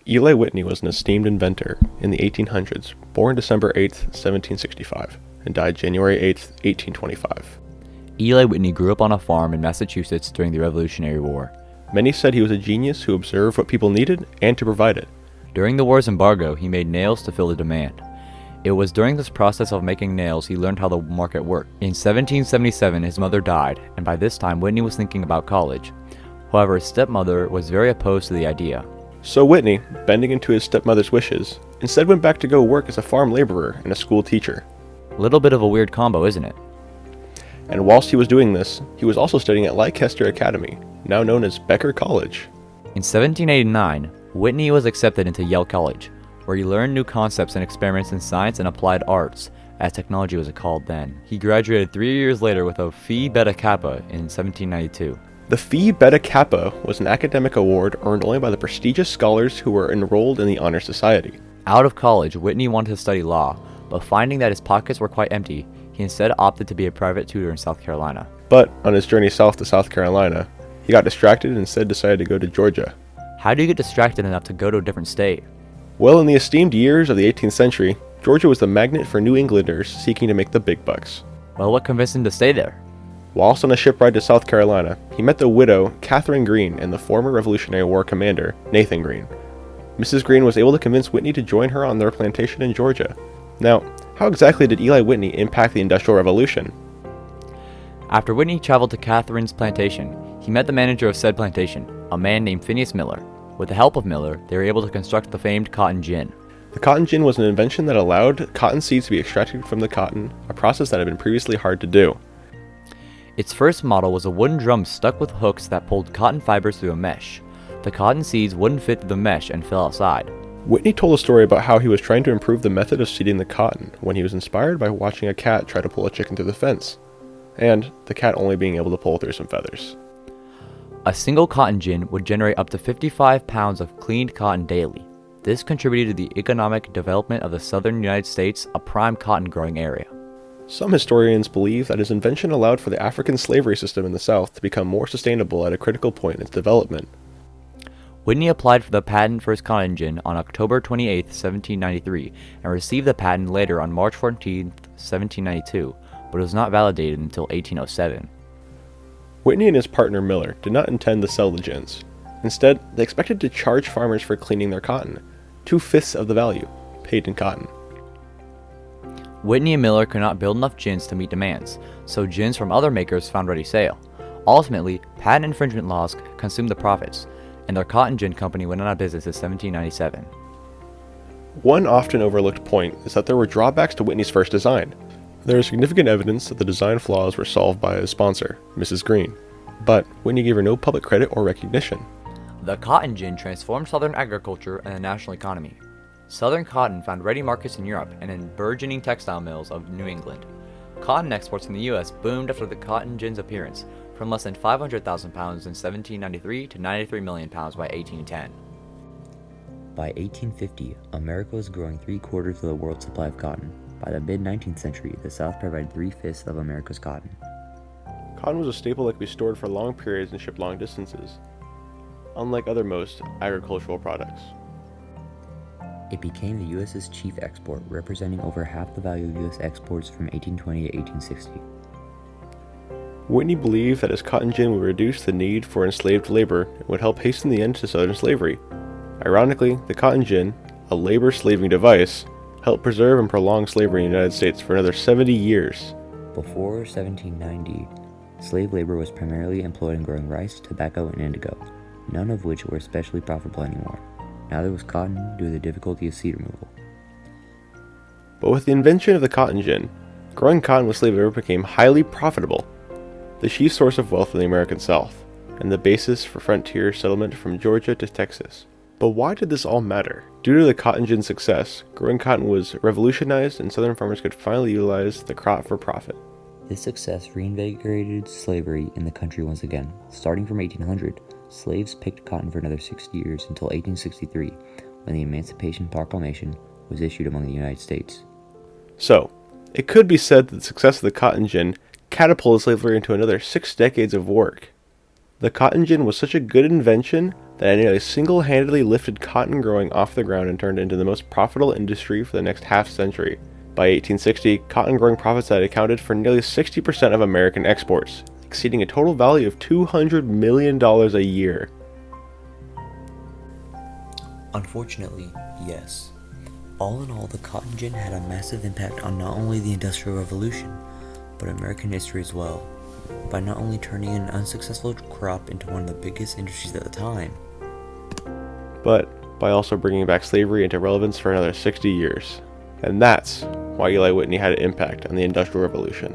Eli Whitney was an esteemed inventor in the 1800s, born December 8, 1765, and died January 8, 1825. Eli Whitney grew up on a farm in Massachusetts during the Revolutionary War. Many said he was a genius who observed what people needed and to provide it. During the war's embargo, he made nails to fill the demand. It was during this process of making nails he learned how the market worked. In 1777, his mother died, and by this time Whitney was thinking about college. However, his stepmother was very opposed to the idea. So Whitney, bending into his stepmother's wishes, instead went back to go work as a farm laborer and a school teacher. Little bit of a weird combo, isn't it? And whilst he was doing this, he was also studying at Leicester Academy, now known as Becker College. In 1789, Whitney was accepted into Yale College, where he learned new concepts and experiments in science and applied arts, as technology was called then. He graduated 3 years later with a Phi Beta Kappa in 1792. The Phi Beta Kappa was an academic award earned only by the prestigious scholars who were enrolled in the Honor Society. Out of college, Whitney wanted to study law, but finding that his pockets were quite empty, he instead opted to be a private tutor in South Carolina. But on his journey south to South Carolina, he got distracted and instead decided to go to Georgia. How do you get distracted enough to go to a different state? Well, in the esteemed years of the 18th century, Georgia was the magnet for New Englanders seeking to make the big bucks. Well, what convinced him to stay there? Whilst on a ship ride to South Carolina, he met the widow, Catherine Greene, and the former Revolutionary War commander, Nathan Greene. Mrs. Greene was able to convince Whitney to join her on their plantation in Georgia. Now, how exactly did Eli Whitney impact the Industrial Revolution? After Whitney traveled to Catherine's plantation, he met the manager of said plantation, a man named Phineas Miller. With the help of Miller, they were able to construct the famed cotton gin. The cotton gin was an invention that allowed cotton seeds to be extracted from the cotton, a process that had been previously hard to do. Its first model was a wooden drum stuck with hooks that pulled cotton fibers through a mesh. The cotton seeds wouldn't fit through the mesh and fell outside. Whitney told a story about how he was trying to improve the method of seeding the cotton when he was inspired by watching a cat try to pull a chicken through the fence, and the cat only being able to pull through some feathers. A single cotton gin would generate up to 55 pounds of cleaned cotton daily. This contributed to the economic development of the southern United States, a prime cotton growing area. Some historians believe that his invention allowed for the African slavery system in the South to become more sustainable at a critical point in its development. Whitney applied for the patent for his cotton gin on October 28, 1793, and received the patent later on March 14, 1792, but it was not validated until 1807. Whitney and his partner Miller did not intend to sell the gins. Instead, they expected to charge farmers for cleaning their cotton, 2/5 of the value, paid in cotton. Whitney and Miller could not build enough gins to meet demands, so gins from other makers found ready sale. Ultimately, patent infringement laws consumed the profits, and their cotton gin company went out of business in 1797. One often overlooked point is that there were drawbacks to Whitney's first design. There is significant evidence that the design flaws were solved by his sponsor, Mrs. Greene, but Whitney gave her no public credit or recognition. The cotton gin transformed southern agriculture and the national economy. Southern cotton found ready markets in Europe and in burgeoning textile mills of New England. Cotton exports from the U.S. boomed after the cotton gin's appearance, from less than 500,000 pounds in 1793 to 93 million pounds by 1810. By 1850, America was growing 3/4 of the world's supply of cotton. By the mid-19th century, the South provided 3/5 of America's cotton. Cotton was a staple that could be stored for long periods and shipped long distances, unlike other most agricultural products. It became the U.S.'s chief export, representing over half the value of U.S. exports from 1820 to 1860. Whitney believed that his cotton gin would reduce the need for enslaved labor and would help hasten the end to southern slavery. Ironically, the cotton gin, a labor-slaving device, helped preserve and prolong slavery in the United States for another 70 years. Before 1790, slave labor was primarily employed in growing rice, tobacco, and indigo, none of which were especially profitable anymore. Now there was cotton due to the difficulty of seed removal. But with the invention of the cotton gin, growing cotton with slave labor became highly profitable, the chief source of wealth in the American South, and the basis for frontier settlement from Georgia to Texas. But why did this all matter? Due to the cotton gin's success, growing cotton was revolutionized and southern farmers could finally utilize the crop for profit. This success reinvigorated slavery in the country once again. Starting from 1800, slaves picked cotton for another 60 years until 1863, when the Emancipation Proclamation was issued among the United States. So, it could be said that the success of the cotton gin catapulted slavery into another 6 decades of work. The cotton gin was such a good invention that nearly single-handedly lifted cotton growing off the ground and turned it into the most profitable industry for the next half-century. By 1860, cotton growing profits had accounted for nearly 60% of American exports, exceeding a total value of $200 million a year. Unfortunately, yes. All in all, the cotton gin had a massive impact on not only the Industrial Revolution, but American history as well, by not only turning an unsuccessful crop into one of the biggest industries at the time, but by also bringing back slavery into relevance for another 60 years. And that's why Eli Whitney had an impact on the Industrial Revolution.